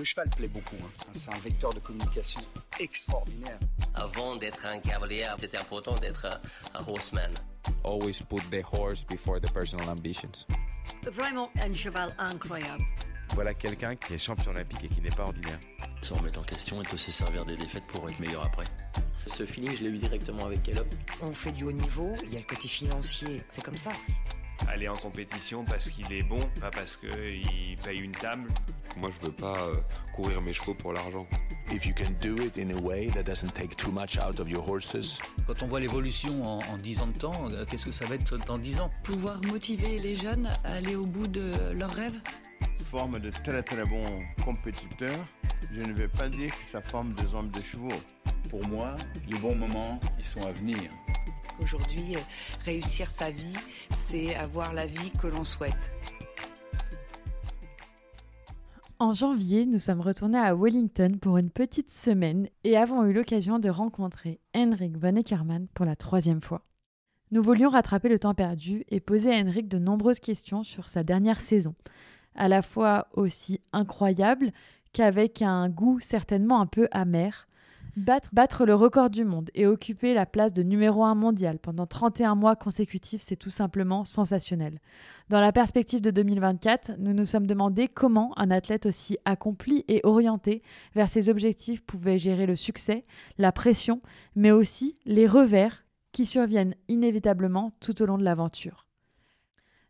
Le cheval plaît beaucoup, C'est un vecteur de communication extraordinaire. Avant d'être un cavalier, c'était important d'être un horseman. Always put the horse before the personal ambitions. Vraiment un cheval incroyable. Voilà quelqu'un qui est champion olympique et qui n'est pas ordinaire. Se remettre en question et peut se servir des défaites pour être meilleur après. Ce feeling, je l'ai eu directement avec Caleb. On fait du haut niveau, il y a le côté financier, c'est comme ça. Aller en compétition parce qu'il est bon, pas parce qu'il paye une table. Moi, je veux pas courir mes chevaux pour l'argent. If you can do it in a way that doesn't take too much out of your horses. Quand on voit l'évolution en 10 ans de temps, qu'est-ce que ça va être dans 10 ans ? Pouvoir motiver les jeunes à aller au bout de leurs rêves. Forme de très très bons compétiteurs. Je ne vais pas dire que ça forme des hommes de chevaux. Pour moi, les bons moments, ils sont à venir. Aujourd'hui, réussir sa vie, c'est avoir la vie que l'on souhaite. En janvier, nous sommes retournés à Wellington pour une petite semaine et avons eu l'occasion de rencontrer Henrik von Eckermann pour la 3e fois. Nous voulions rattraper le temps perdu et poser à Henrik de nombreuses questions sur sa dernière saison, à la fois aussi incroyable qu'avec un goût certainement un peu amer. Battre le record du monde et occuper la place de numéro 1 mondial pendant 31 mois consécutifs, c'est tout simplement sensationnel. Dans la perspective de 2024, nous nous sommes demandé comment un athlète aussi accompli et orienté vers ses objectifs pouvait gérer le succès, la pression, mais aussi les revers qui surviennent inévitablement tout au long de l'aventure.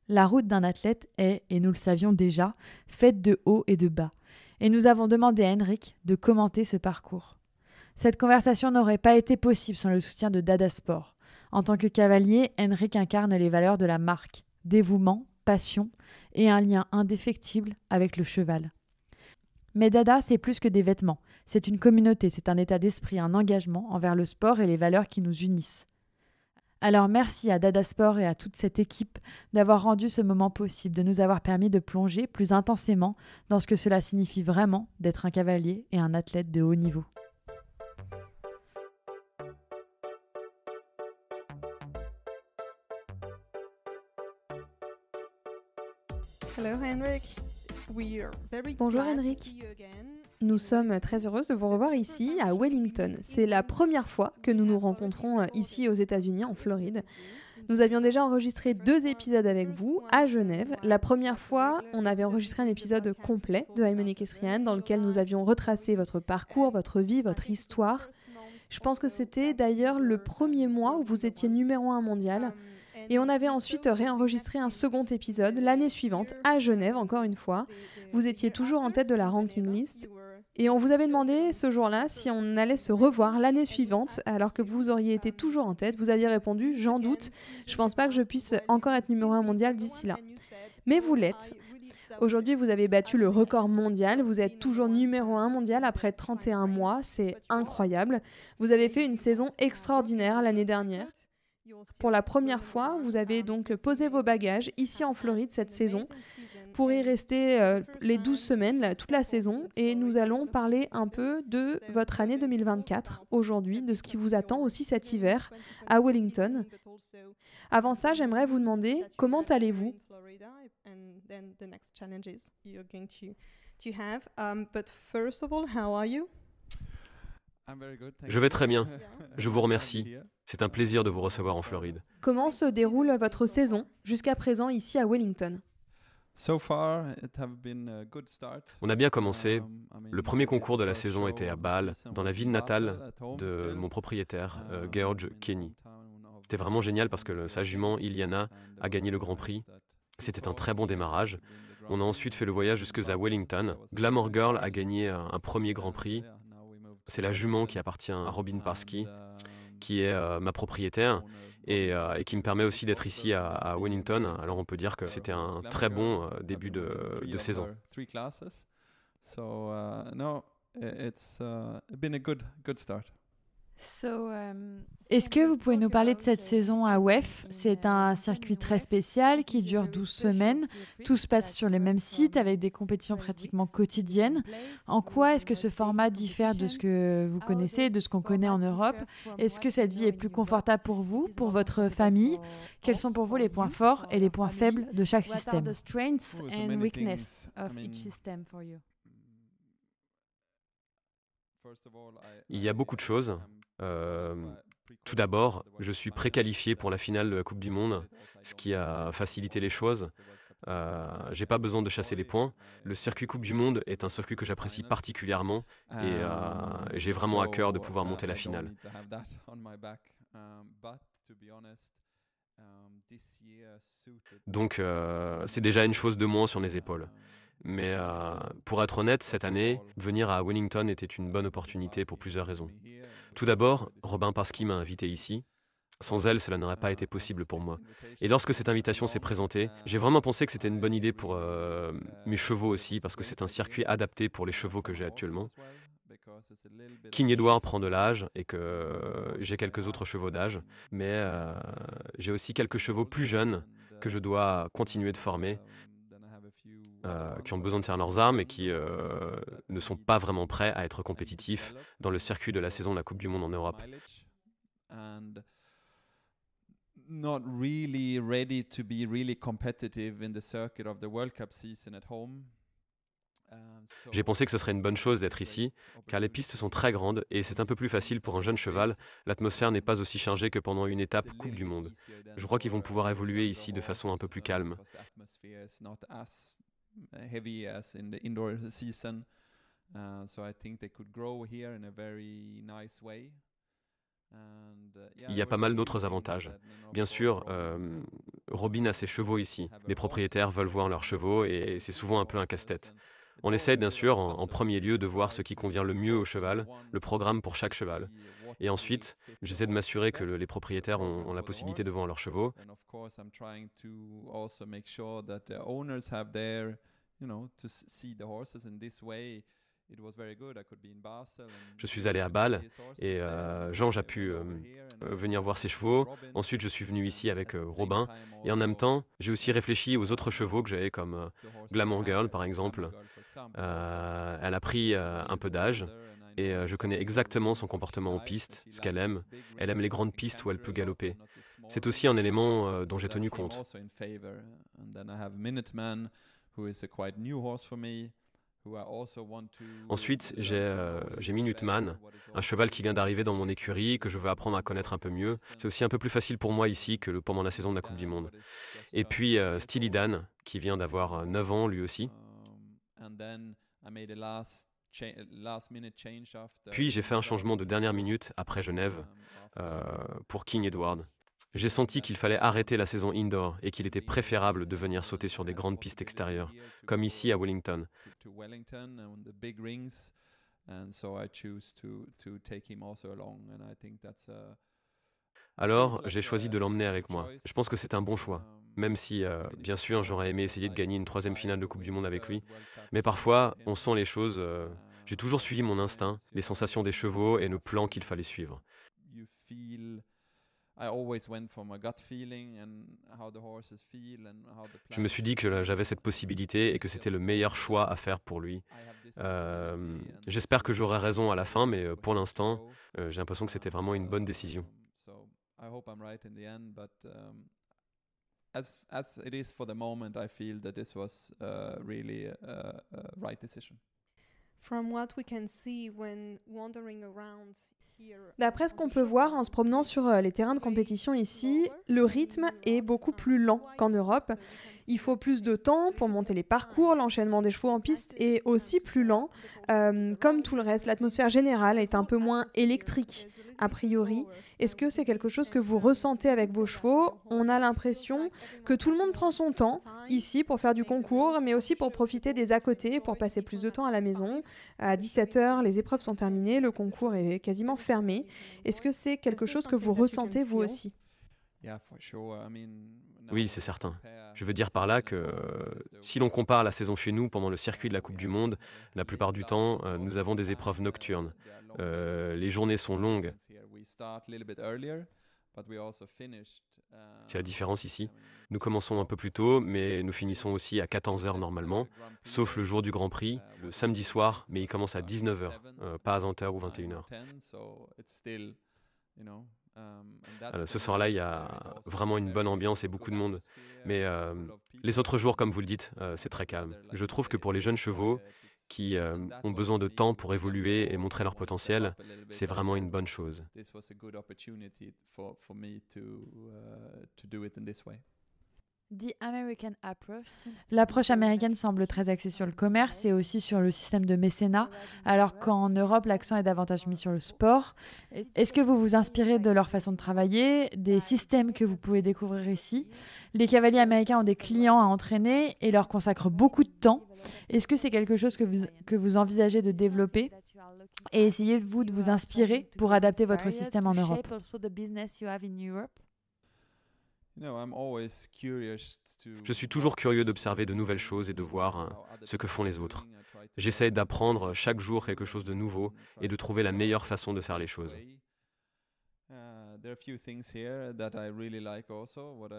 La route d'un athlète est, et nous le savions déjà, faite de hauts et de bas. Et nous avons demandé à Henrik de commenter ce parcours. Cette conversation n'aurait pas été possible sans le soutien de Dada Sport. En tant que cavalier, Henrik incarne les valeurs de la marque, dévouement, passion et un lien indéfectible avec le cheval. Mais Dada, c'est plus que des vêtements. C'est une communauté, c'est un état d'esprit, un engagement envers le sport et les valeurs qui nous unissent. Alors merci à Dada Sport et à toute cette équipe d'avoir rendu ce moment possible, de nous avoir permis de plonger plus intensément dans ce que cela signifie vraiment d'être un cavalier et un athlète de haut niveau. Bonjour Henrik. Nous sommes très heureuses de vous revoir ici à Wellington. C'est la première fois que nous nous rencontrons ici aux États-Unis, en Floride. Nous avions déjà enregistré 2 épisodes avec vous à Genève. La première fois, on avait enregistré un épisode complet de Heimonique Esrian dans lequel nous avions retracé votre parcours, votre vie, votre histoire. Je pense que c'était d'ailleurs le premier mois où vous étiez numéro 1 mondial. Et on avait ensuite réenregistré un second épisode l'année suivante à Genève, encore une fois. Vous étiez toujours en tête de la ranking list. Et on vous avait demandé ce jour-là si on allait se revoir l'année suivante, alors que vous auriez été toujours en tête. Vous aviez répondu « J'en doute, je pense pas que je puisse encore être numéro 1 mondial d'ici là ». Mais vous l'êtes. Aujourd'hui, vous avez battu le record mondial. Vous êtes toujours numéro 1 mondial après 31 mois. C'est incroyable. Vous avez fait une saison extraordinaire l'année dernière. Pour la première fois, vous avez donc posé vos bagages ici en Floride cette saison pour y rester les 12 semaines, toute la saison. Et nous allons parler un peu de votre année 2024 aujourd'hui, de ce qui vous attend aussi cet hiver à Wellington. Avant ça, j'aimerais vous demander comment allez-vous ? Je vais très bien. Je vous remercie. C'est un plaisir de vous recevoir en Floride. Comment se déroule votre saison jusqu'à présent ici à Wellington ? On a bien commencé. Le premier concours de la saison était à Bâle, dans la ville natale de mon propriétaire, George Kenny. C'était vraiment génial parce que sa jument, Iliana, a gagné le Grand Prix. C'était un très bon démarrage. On a ensuite fait le voyage jusqu'à Wellington. Glamour Girl a gagné un premier Grand Prix. C'est la jument qui appartient à Robin Parsky, qui est ma propriétaire et qui me permet aussi d'être ici à Wellington. Alors on peut dire que c'était un très bon début de saison. Est-ce que vous pouvez nous parler de cette saison à WEF ? C'est un circuit très spécial qui dure 12 semaines. Tout se passe sur les mêmes sites avec des compétitions pratiquement quotidiennes. En quoi est-ce que ce format diffère de ce que vous connaissez, de ce qu'on connaît en Europe ? Est-ce que cette vie est plus confortable pour vous, pour votre famille ? Quels sont pour vous les points forts et les points faibles de chaque système ? Il y a beaucoup de choses. Tout d'abord, je suis préqualifié pour la finale de la Coupe du Monde, ce qui a facilité les choses. J'ai pas besoin de chasser les points. Le circuit Coupe du Monde est un circuit que j'apprécie particulièrement et j'ai vraiment à cœur de pouvoir monter la finale. Donc c'est déjà une chose de moins sur mes épaules. Mais pour être honnête, cette année, venir à Wellington était une bonne opportunité pour plusieurs raisons. Tout d'abord, Robin Parski m'a invité ici. Sans elle, cela n'aurait pas été possible pour moi. Et lorsque cette invitation s'est présentée, j'ai vraiment pensé que c'était une bonne idée pour mes chevaux aussi, parce que c'est un circuit adapté pour les chevaux que j'ai actuellement. King Edward prend de l'âge et que j'ai quelques autres chevaux d'âge, mais j'ai aussi quelques chevaux plus jeunes que je dois continuer de former, qui ont besoin de faire leurs armes et qui ne sont pas vraiment prêts à être compétitifs dans le circuit de la saison de la Coupe du Monde en Europe. Not really ready to be really competitive in the circuit of the World Cup season at home. J'ai pensé que ce serait une bonne chose d'être ici, car les pistes sont très grandes et c'est un peu plus facile pour un jeune cheval. L'atmosphère n'est pas aussi chargée que pendant une étape Coupe du Monde. Je crois qu'ils vont pouvoir évoluer ici de façon un peu plus calme. Il y a pas mal d'autres avantages. Bien sûr, Robin a ses chevaux ici. Les propriétaires veulent voir leurs chevaux et c'est souvent un peu un casse-tête. On essaie bien sûr en premier lieu de voir ce qui convient le mieux au cheval, le programme pour chaque cheval. Et ensuite, j'essaie de m'assurer que les propriétaires ont la possibilité de voir leurs chevaux. Je suis allé à Bâle et Jean a pu venir voir ses chevaux. Ensuite, je suis venu ici avec Robin. Et en même temps, j'ai aussi réfléchi aux autres chevaux que j'avais comme Glamour Girl, par exemple. Elle a pris un peu d'âge et je connais exactement son comportement en piste, ce qu'elle aime. Elle aime les grandes pistes où elle peut galoper. C'est aussi un élément dont j'ai tenu compte. Ensuite, j'ai Minuteman, un cheval qui vient d'arriver dans mon écurie, que je veux apprendre à connaître un peu mieux. C'est aussi un peu plus facile pour moi ici que pendant la saison de la Coupe du Monde. Et puis Steely Dan, qui vient d'avoir 9 ans lui aussi. Puis j'ai fait un changement de dernière minute après Genève pour King Edward. J'ai senti qu'il fallait arrêter la saison indoor et qu'il était préférable de venir sauter sur des grandes pistes extérieures, comme ici à Wellington. Alors, j'ai choisi de l'emmener avec moi. Je pense que c'est un bon choix, même si, bien sûr, j'aurais aimé essayer de gagner une 3e finale de Coupe du Monde avec lui. Mais parfois, on sent les choses. J'ai toujours suivi mon instinct, les sensations des chevaux et le plan qu'il fallait suivre. Je me suis dit que j'avais cette possibilité et que c'était le meilleur choix à faire pour lui. J'espère que j'aurai raison à la fin, mais pour l'instant, j'ai l'impression que c'était vraiment une bonne décision. As it is for the moment, I feel that this was really a right decision. From what we can see when wandering around. D'après ce qu'on peut voir en se promenant sur les terrains de compétition ici, le rythme est beaucoup plus lent qu'en Europe. Il faut plus de temps pour monter les parcours, l'enchaînement des chevaux en piste est aussi plus lent. Comme tout le reste, l'atmosphère générale est un peu moins électrique, a priori. Est-ce que c'est quelque chose que vous ressentez avec vos chevaux ? On a l'impression que tout le monde prend son temps ici pour faire du concours, mais aussi pour profiter des à côté, pour passer plus de temps à la maison. À 17h, les épreuves sont terminées, le concours est quasiment fermé. Est-ce que c'est quelque chose que vous ressentez vous aussi ? Oui, c'est certain. Je veux dire par là que si l'on compare la saison chez nous pendant le circuit de la Coupe du Monde, la plupart du temps, nous avons des épreuves nocturnes. Les journées sont longues. C'est la différence ici. Nous commençons un peu plus tôt, mais nous finissons aussi à 14h normalement, sauf le jour du Grand Prix, le samedi soir, mais il commence à 19h, pas à 20h ou 21h. Ce soir-là, il y a vraiment une bonne ambiance et beaucoup de monde. Mais les autres jours, comme vous le dites, c'est très calme. Je trouve que pour les jeunes chevaux qui ont besoin de temps pour évoluer et montrer leur potentiel, c'est vraiment une bonne chose. L'approche américaine semble très axée sur le commerce et aussi sur le système de mécénat, alors qu'en Europe, l'accent est davantage mis sur le sport. Est-ce que vous vous inspirez de leur façon de travailler, des systèmes que vous pouvez découvrir ici? Les cavaliers américains ont des clients à entraîner et leur consacrent beaucoup de temps. Est-ce que c'est quelque chose que vous envisagez de développer? Et essayez-vous de vous inspirer pour adapter votre système en Europe? Je suis toujours curieux d'observer de nouvelles choses et de voir ce que font les autres. J'essaie d'apprendre chaque jour quelque chose de nouveau et de trouver la meilleure façon de faire les choses.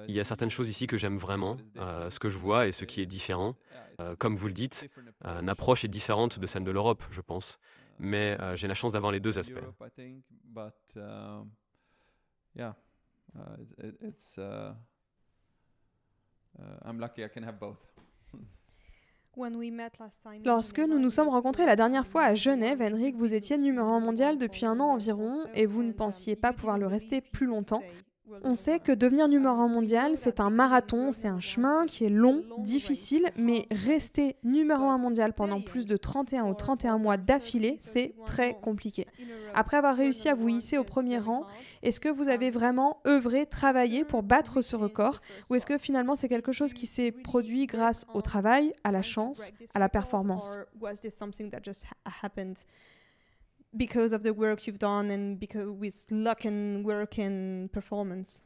Il y a certaines choses ici que j'aime vraiment, ce que je vois et ce qui est différent. Comme vous le dites, l'approche est différente de celle de l'Europe, je pense. Mais j'ai la chance d'avoir les deux aspects. Lorsque nous nous sommes rencontrés la dernière fois à Genève, Henrik, vous étiez numéro 1 mondial depuis 1 an environ et vous ne pensiez pas pouvoir le rester plus longtemps. On sait que devenir numéro 1 mondial, c'est un marathon, c'est un chemin qui est long, difficile, mais rester numéro 1 mondial pendant plus de 31 ou 31 mois d'affilée, c'est très compliqué. Après avoir réussi à vous hisser au premier rang, est-ce que vous avez vraiment œuvré, travaillé pour battre ce record, ou est-ce que finalement c'est quelque chose qui s'est produit grâce au travail, à la chance, à la performance? Because of the work you've done and because with luck and work and performance?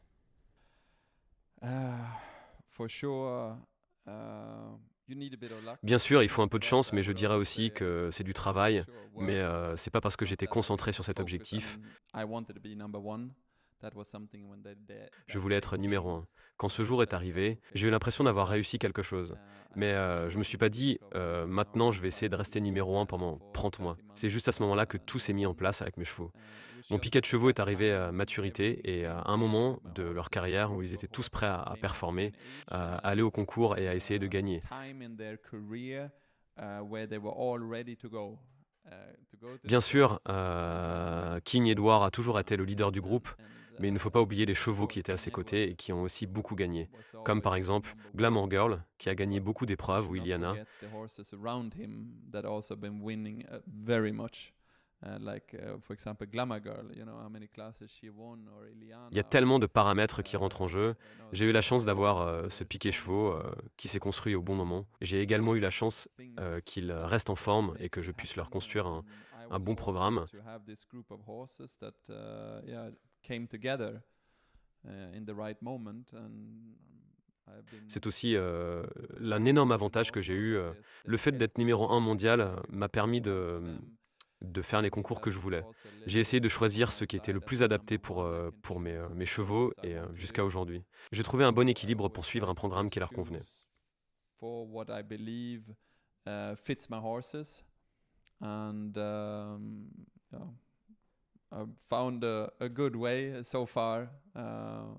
For sure, Bien sûr, il faut un peu de chance, mais je dirais aussi que c'est du travail. Mais c'est pas parce que j'étais concentré sur cet objectif. Je voulais être numéro 1. Quand ce jour est arrivé, j'ai eu l'impression d'avoir réussi quelque chose. Mais je me suis pas dit, maintenant je vais essayer de rester numéro 1 pendant 30 mois. C'est juste à ce moment-là que tout s'est mis en place avec mes chevaux. Mon piquet de chevaux est arrivé à maturité et à un moment de leur carrière où ils étaient tous prêts à performer, à aller au concours et à essayer de gagner. Bien sûr, King Edward a toujours été le leader du groupe, mais il ne faut pas oublier les chevaux qui étaient à ses côtés et qui ont aussi beaucoup gagné, comme par exemple Glamour Girl, qui a gagné beaucoup d'épreuves, ou Iliana. Il y a tellement de paramètres qui rentrent en jeu. J'ai eu la chance d'avoir ce piquet chevaux qui s'est construit au bon moment. J'ai également eu la chance qu'ils restent en forme et que je puisse leur construire un bon programme. C'est aussi un énorme avantage que j'ai eu. Le fait d'être numéro 1 mondial m'a permis de faire les concours que je voulais. J'ai essayé de choisir ce qui était le plus adapté pour mes chevaux et jusqu'à aujourd'hui. J'ai trouvé un bon équilibre pour suivre un programme qui leur convenait. I've found a good way so far and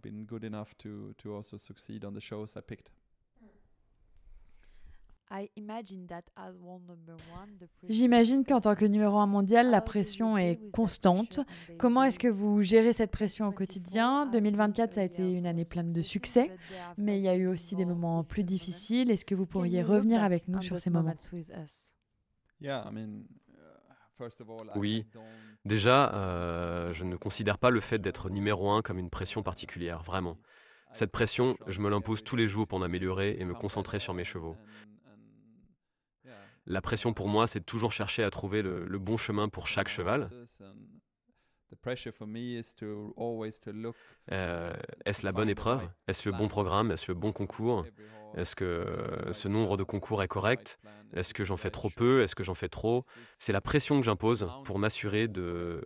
been good enough to also succeed on the shows I picked. J'imagine qu'en tant que numéro 1 mondial, la pression est constante. Comment est-ce que vous gérez cette pression au quotidien? 2024, ça a été une année pleine de succès, mais il y a eu aussi des moments plus difficiles. Est-ce que vous pourriez revenir avec nous sur ces moments? Oui, déjà, je ne considère pas le fait d'être numéro 1 comme une pression particulière, vraiment. Cette pression, je me l'impose tous les jours pour m'améliorer et me concentrer sur mes chevaux. La pression pour moi, c'est de toujours chercher à trouver le bon chemin pour chaque cheval. Est-ce la bonne épreuve? Est-ce le bon programme? Est-ce le bon concours? Est-ce que ce nombre de concours est correct? Est-ce que j'en fais trop peu? Est-ce que j'en fais trop? C'est la pression que j'impose pour m'assurer de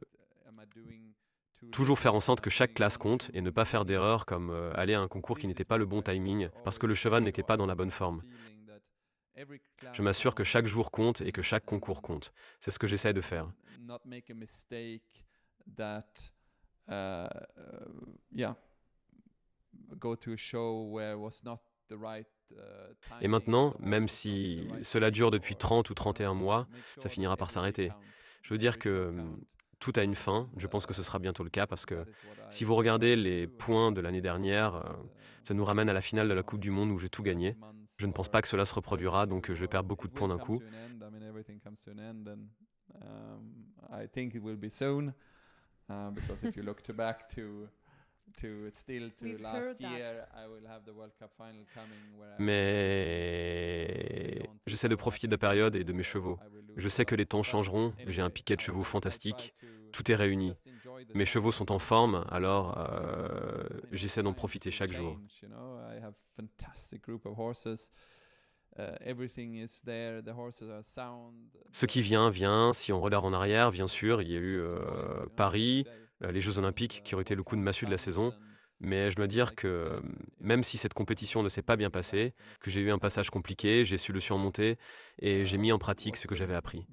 toujours faire en sorte que chaque classe compte et ne pas faire d'erreur comme aller à un concours qui n'était pas le bon timing parce que le cheval n'était pas dans la bonne forme. Je m'assure que chaque jour compte et que chaque concours compte. C'est ce que j'essaie de faire. Et maintenant, même si cela dure depuis 30 ou 31 mois, ça finira par s'arrêter. Je veux dire que tout a une fin. Je pense que ce sera bientôt le cas parce que si vous regardez les points de l'année dernière, ça nous ramène à la finale de la Coupe du Monde où j'ai tout gagné. Je ne pense pas que cela se reproduira, donc je vais perdre beaucoup de points d'un coup. Mais j'essaie de profiter de la période et de mes chevaux. Je sais que les temps changeront, j'ai un piquet de chevaux fantastique, tout est réuni. Mes chevaux sont en forme, alors j'essaie d'en profiter chaque jour. Ce qui vient, vient. Si on regarde en arrière, bien sûr, il y a eu Paris, les Jeux Olympiques qui ont été le coup de massue de la saison. Mais je dois dire que même si cette compétition ne s'est pas bien passée, que j'ai eu un passage compliqué, j'ai su le surmonter et j'ai mis en pratique ce que j'avais appris.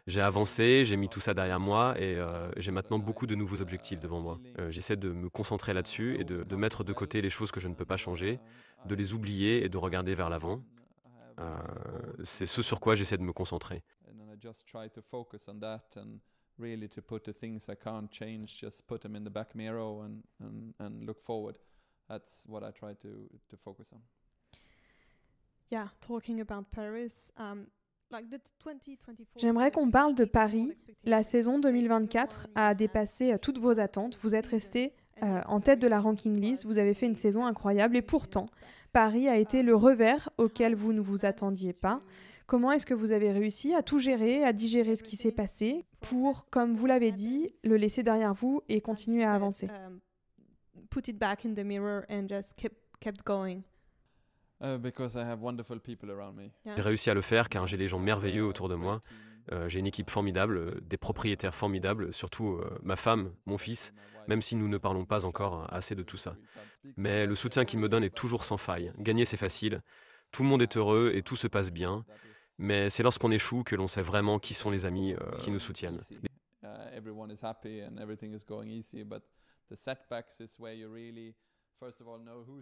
J'ai avancé, j'ai mis tout ça derrière moi et j'ai maintenant beaucoup de nouveaux objectifs devant moi. J'essaie de me concentrer là-dessus et de mettre de côté les choses que je ne peux pas changer, de les oublier et de regarder vers l'avant. C'est ce sur quoi j'essaie de me concentrer. J'aimerais qu'on parle de Paris. La saison 2024 a dépassé toutes vos attentes. Vous êtes resté en tête de la ranking list. Vous avez fait une saison incroyable et pourtant, Paris a été le revers auquel vous ne vous attendiez pas. Comment est-ce que vous avez réussi à tout gérer, à digérer ce qui s'est passé pour, comme vous l'avez dit, le laisser derrière vous et continuer à avancer? Put it back in the mirror and just kept going. J'ai réussi à le faire car j'ai des gens merveilleux autour de moi. J'ai une équipe formidable, des propriétaires formidables, surtout ma femme, mon fils, même si nous ne parlons pas encore assez de tout ça. Mais le soutien qu'ils me donnent est toujours sans faille. Gagner, c'est facile. Tout le monde est heureux et tout se passe bien. Mais c'est lorsqu'on échoue que l'on sait vraiment qui sont les amis qui nous soutiennent.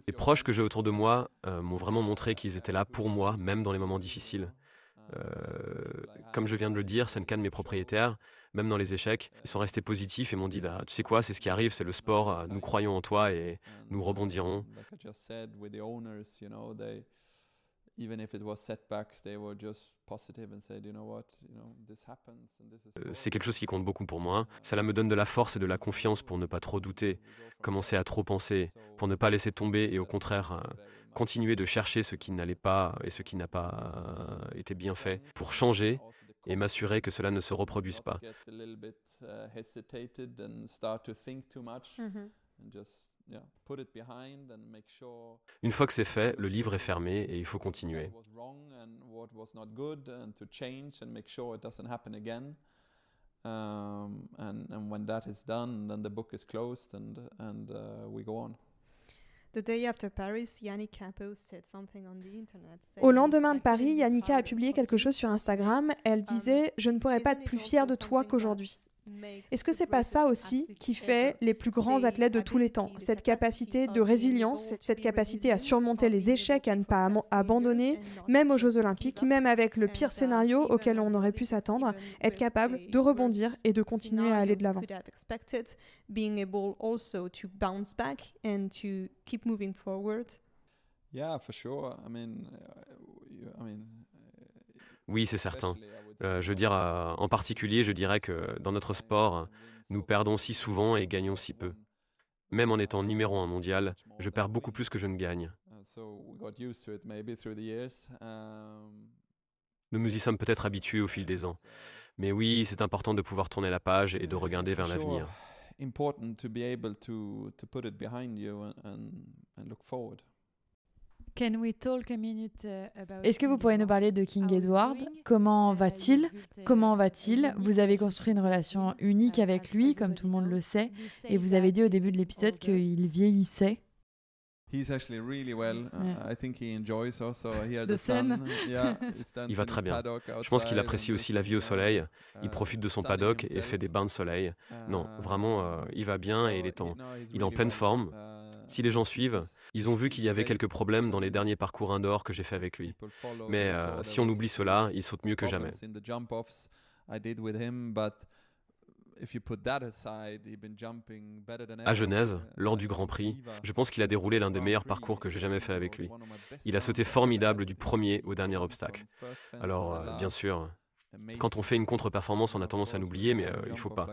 Les proches que j'ai autour de moi m'ont vraiment montré qu'ils étaient là pour moi, même dans les moments difficiles. Comme je viens de le dire, c'est le cas de mes propriétaires, même dans les échecs, ils sont restés positifs et m'ont dit tu sais quoi, c'est ce qui arrive, c'est le sport, nous croyons en toi et nous rebondirons. C'est quelque chose qui compte beaucoup pour moi. Cela me donne de la force et de la confiance pour ne pas trop douter, commencer à trop penser, pour ne pas laisser tomber et au contraire continuer de chercher ce qui n'allait pas et ce qui n'a pas été bien fait, pour changer et m'assurer que cela ne se reproduise pas. Une fois que c'est fait, le livre est fermé et il faut continuer. Au lendemain de Paris, Yannicka a publié quelque chose sur Instagram. Elle disait « Je ne pourrais pas être plus fière de toi qu'aujourd'hui ». Est-ce que c'est pas ça aussi qui fait les plus grands athlètes de tous les temps? Cette capacité de résilience, cette capacité à surmonter les échecs, à ne pas abandonner, même aux Jeux Olympiques, même avec le pire scénario auquel on aurait pu s'attendre, être capable de rebondir et de continuer à aller de l'avant. Oui, c'est certain. Je veux dire, en particulier, je dirais que dans notre sport, nous perdons si souvent et gagnons si peu. Même en étant numéro 1 mondial, je perds beaucoup plus que je ne gagne. Nous nous y sommes peut-être habitués au fil des ans. Mais oui, c'est important de pouvoir tourner la page et de regarder vers l'avenir. Est-ce que vous pourriez nous parler de King Edward? Comment va-t-il? Comment va-t-il? Vous avez construit une relation unique avec lui, comme tout le monde le sait, et vous avez dit au début de l'épisode qu'il vieillissait. He's actually really well. I think he enjoys also here the sun. Il va très bien. Je pense qu'il apprécie aussi la vie au soleil. Il profite de son paddock et fait des bains de soleil. Non, vraiment, il va bien et il est en pleine forme. Si les gens suivent, ils ont vu qu'il y avait quelques problèmes dans les derniers parcours indoor que j'ai fait avec lui. Mais si on oublie cela, il saute mieux que jamais. À Genève, lors du Grand Prix, je pense qu'il a déroulé l'un des meilleurs parcours que j'ai jamais fait avec lui. Il a sauté formidable du premier au dernier obstacle. Alors, bien sûr, quand on fait une contre-performance, on a tendance à l'oublier, mais il ne faut pas.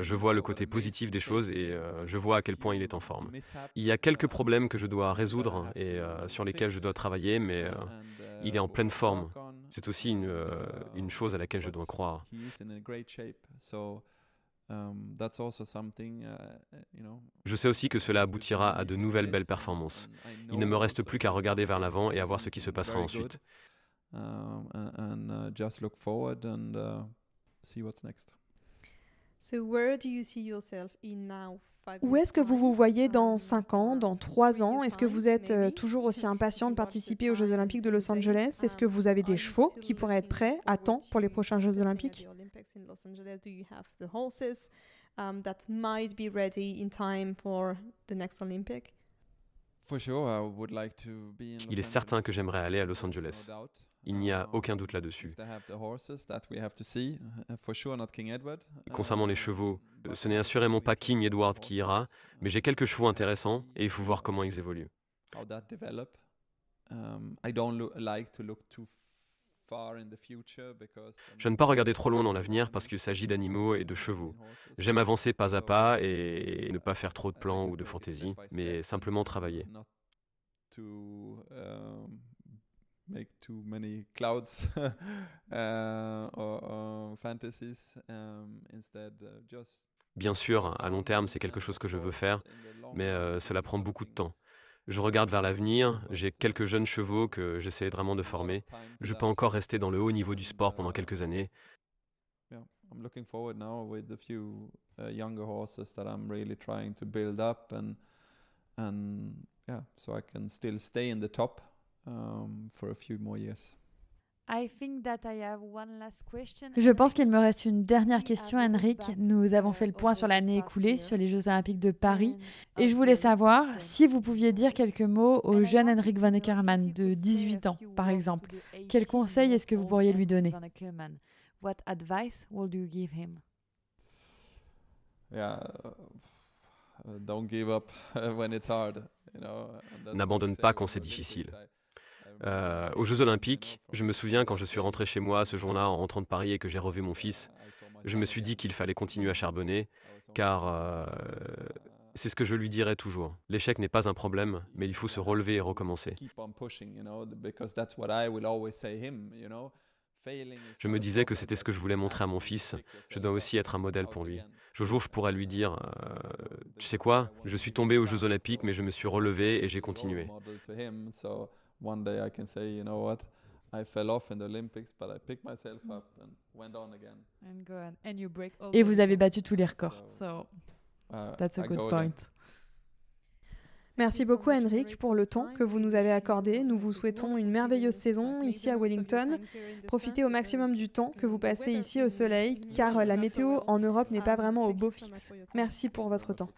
Je vois le côté positif des choses et je vois à quel point il est en forme. Il y a quelques problèmes que je dois résoudre et sur lesquels je dois travailler, mais il est en pleine forme. C'est aussi une chose à laquelle je dois croire. Je sais aussi que cela aboutira à de nouvelles belles performances. Il ne me reste plus qu'à regarder vers l'avant et à voir ce qui se passera ensuite. Just look forward and see what's next. So where do you see yourself in now? Où est-ce que vous vous voyez dans 5 ans, dans 3 ans? Est-ce que vous êtes toujours aussi impatient de participer aux Jeux Olympiques de Los Angeles? Est-ce que vous avez des chevaux qui pourraient être prêts à temps pour les prochains Jeux Olympiques? That might be ready in time for the next Olympic? Il est certain que j'aimerais aller à Los Angeles. Il n'y a aucun doute là-dessus. Concernant les chevaux, ce n'est assurément pas King Edward qui ira, mais j'ai quelques chevaux intéressants et il faut voir comment ils évoluent. Je n'aime pas regarder trop loin dans l'avenir parce qu'il s'agit d'animaux et de chevaux. J'aime avancer pas à pas et ne pas faire trop de plans ou de fantaisies, mais simplement travailler. Make too many clouds or fantasies instead just. Bien sûr, à long terme, c'est quelque chose que je veux faire, mais cela prend beaucoup de temps. Je regarde vers l'avenir, j'ai quelques jeunes chevaux que j'essaie vraiment de former. Je peux encore rester dans le haut niveau du sport pendant quelques années. Yeah, I'm looking forward now with a few younger horses that I'm really trying to build up and yeah, so I can still stay in the top. For a few more years. Je pense qu'il me reste une dernière question, Henrik. Nous avons fait le point sur l'année écoulée, sur les Jeux Olympiques de Paris. Et je voulais savoir si vous pouviez dire quelques mots au jeune Henrik Van Eckerman de 18 ans, par exemple. Quels conseils est-ce que vous pourriez lui donner? What advice would you give him? Yeah, don't give up when it's hard. N'abandonne pas quand c'est difficile. Aux Jeux Olympiques, je me souviens quand je suis rentré chez moi ce jour-là en rentrant de Paris et que j'ai revu mon fils, je me suis dit qu'il fallait continuer à charbonner, car c'est ce que je lui dirais toujours. L'échec n'est pas un problème, mais il faut se relever et recommencer. Je me disais que c'était ce que je voulais montrer à mon fils. Je dois aussi être un modèle pour lui. Un jour, je pourrais lui dire tu sais quoi, je suis tombé aux Jeux Olympiques, mais je me suis relevé et j'ai continué. One day I can say, you know what, I fell off in the Olympics, but I picked myself up and went on again. Et vous avez battu tous les records. So that's a good point. Merci beaucoup Henrik pour le temps que vous nous avez accordé. Nous vous souhaitons une merveilleuse saison ici à Wellington. Profitez au maximum du temps que vous passez ici au soleil, car la météo en Europe n'est pas vraiment au beau fixe. Merci pour votre temps.